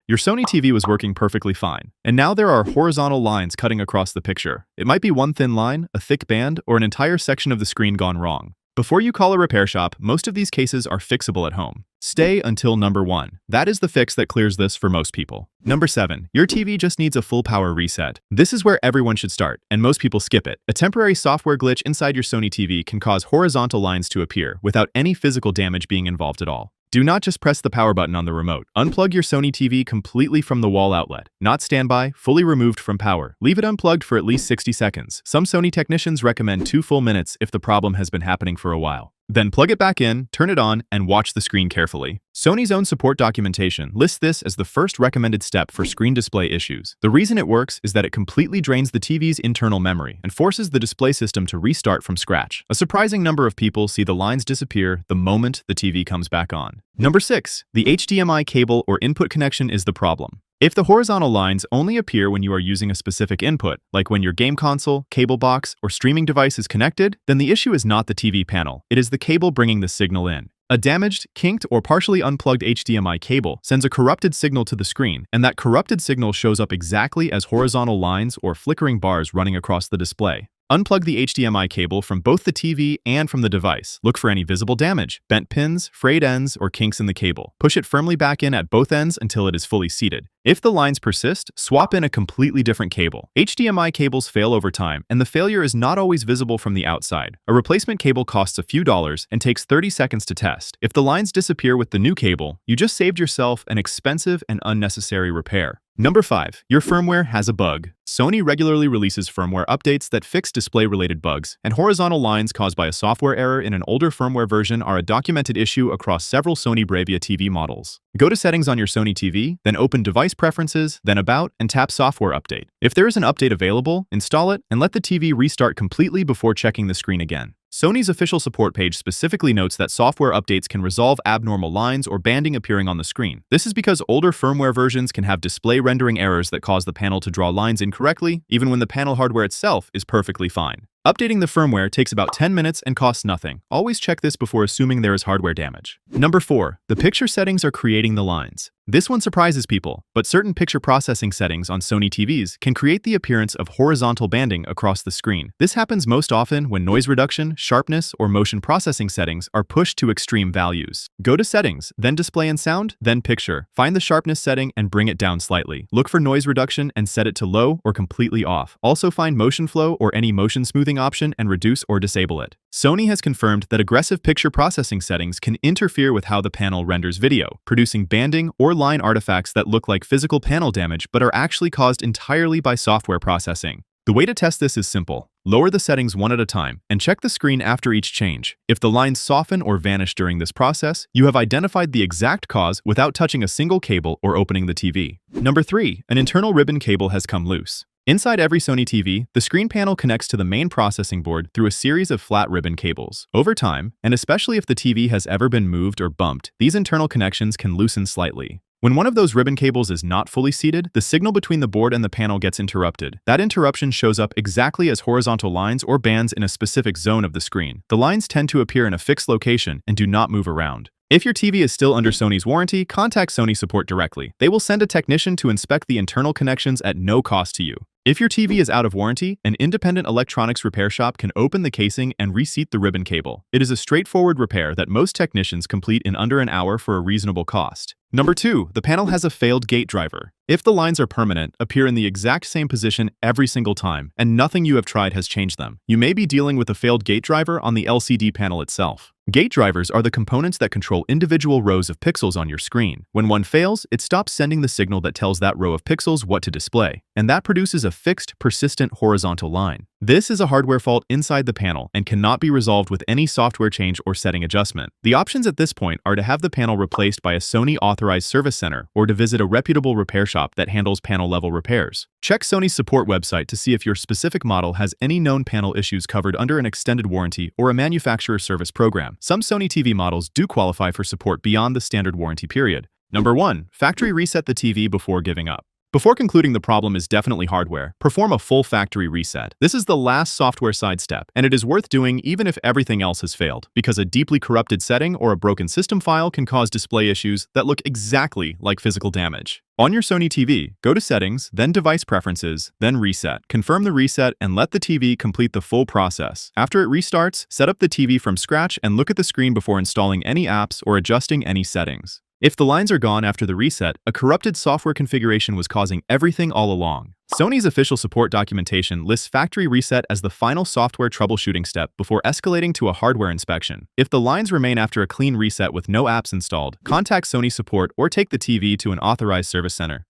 Your Sony TV was working perfectly fine, and now there are horizontal lines cutting across the picture. It might be one thin line, a thick band, or an entire section of the screen gone wrong. Before you call a repair shop, most of these cases are fixable at home. Stay until number 1. That is the fix that clears this for most people. Number 7. Your TV just needs a full power reset. This is where everyone should start, and most people skip it. A temporary software glitch inside your Sony TV can cause horizontal lines to appear without any physical damage being involved at all. Do not just press the power button on the remote. Unplug your Sony TV completely from the wall outlet. Not standby, fully removed from power. Leave it unplugged for at least 60 seconds. Some Sony technicians recommend 2 full minutes if the problem has been happening for a while. Then plug it back in, turn it on, and watch the screen carefully. Sony's own support documentation lists this as the first recommended step for screen display issues. The reason it works is that it completely drains the TV's internal memory and forces the display system to restart from scratch. A surprising number of people see the lines disappear the moment the TV comes back on. Number 6. The HDMI cable or input connection is the problem. If the horizontal lines only appear when you are using a specific input, like when your game console, cable box, or streaming device is connected, then the issue is not the TV panel, it is the cable bringing the signal in. A damaged, kinked, or partially unplugged HDMI cable sends a corrupted signal to the screen, and that corrupted signal shows up exactly as horizontal lines or flickering bars running across the display. Unplug the HDMI cable from both the TV and from the device. Look for any visible damage, bent pins, frayed ends, or kinks in the cable. Push it firmly back in at both ends until it is fully seated. If the lines persist, swap in a completely different cable. HDMI cables fail over time, and the failure is not always visible from the outside. A replacement cable costs a few dollars and takes 30 seconds to test. If the lines disappear with the new cable, you just saved yourself an expensive and unnecessary repair. Number 5. Your firmware has a bug. Sony regularly releases firmware updates that fix display-related bugs, and horizontal lines caused by a software error in an older firmware version are a documented issue across several Sony Bravia TV models. Go to Settings on your Sony TV, then open Device Preferences, then About, and tap Software Update. If there is an update available, install it, and let the TV restart completely before checking the screen again. Sony's official support page specifically notes that software updates can resolve abnormal lines or banding appearing on the screen. This is because older firmware versions can have display rendering errors that cause the panel to draw lines incorrectly, even when the panel hardware itself is perfectly fine. Updating the firmware takes about 10 minutes and costs nothing. Always check this before assuming there is hardware damage. Number 4. The picture settings are creating the lines. This one surprises people, but certain picture processing settings on Sony TVs can create the appearance of horizontal banding across the screen. This happens most often when noise reduction, sharpness, or motion processing settings are pushed to extreme values. Go to Settings, then Display and Sound, then Picture. Find the sharpness setting and bring it down slightly. Look for noise reduction and set it to low or completely off. Also find motion flow or any motion smoothing option and reduce or disable it. Sony has confirmed that aggressive picture processing settings can interfere with how the panel renders video, producing banding or line artifacts that look like physical panel damage but are actually caused entirely by software processing. The way to test this is simple. Lower the settings one at a time and check the screen after each change. If the lines soften or vanish during this process, you have identified the exact cause without touching a single cable or opening the TV. Number 3. An internal ribbon cable has come loose. Inside every Sony TV, the screen panel connects to the main processing board through a series of flat ribbon cables. Over time, and especially if the TV has ever been moved or bumped, these internal connections can loosen slightly. When one of those ribbon cables is not fully seated, the signal between the board and the panel gets interrupted. That interruption shows up exactly as horizontal lines or bands in a specific zone of the screen. The lines tend to appear in a fixed location and do not move around. If your TV is still under Sony's warranty, contact Sony support directly. They will send a technician to inspect the internal connections at no cost to you. If your TV is out of warranty, an independent electronics repair shop can open the casing and reseat the ribbon cable. It is a straightforward repair that most technicians complete in under an hour for a reasonable cost. Number 2. The panel has a failed gate driver. If the lines are permanent, appear in the exact same position every single time, and nothing you have tried has changed them, you may be dealing with a failed gate driver on the LCD panel itself. Gate drivers are the components that control individual rows of pixels on your screen. When one fails, it stops sending the signal that tells that row of pixels what to display, and that produces a fixed, persistent horizontal line. This is a hardware fault inside the panel and cannot be resolved with any software change or setting adjustment. The options at this point are to have the panel replaced by a Sony authorized service center or to visit a reputable repair shop that handles panel-level repairs. Check Sony's support website to see if your specific model has any known panel issues covered under an extended warranty or a manufacturer service program. Some Sony TV models do qualify for support beyond the standard warranty period. Number 1. Factory reset the TV before giving up. Before concluding the problem is definitely hardware, perform a full factory reset. This is the last software side step, and it is worth doing even if everything else has failed, because a deeply corrupted setting or a broken system file can cause display issues that look exactly like physical damage. On your Sony TV, go to Settings, then Device Preferences, then Reset. Confirm the reset and let the TV complete the full process. After it restarts, set up the TV from scratch and look at the screen before installing any apps or adjusting any settings. If the lines are gone after the reset, a corrupted software configuration was causing everything all along. Sony's official support documentation lists factory reset as the final software troubleshooting step before escalating to a hardware inspection. If the lines remain after a clean reset with no apps installed, contact Sony support or take the TV to an authorized service center.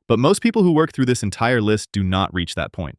But most people who work through this entire list do not reach that point.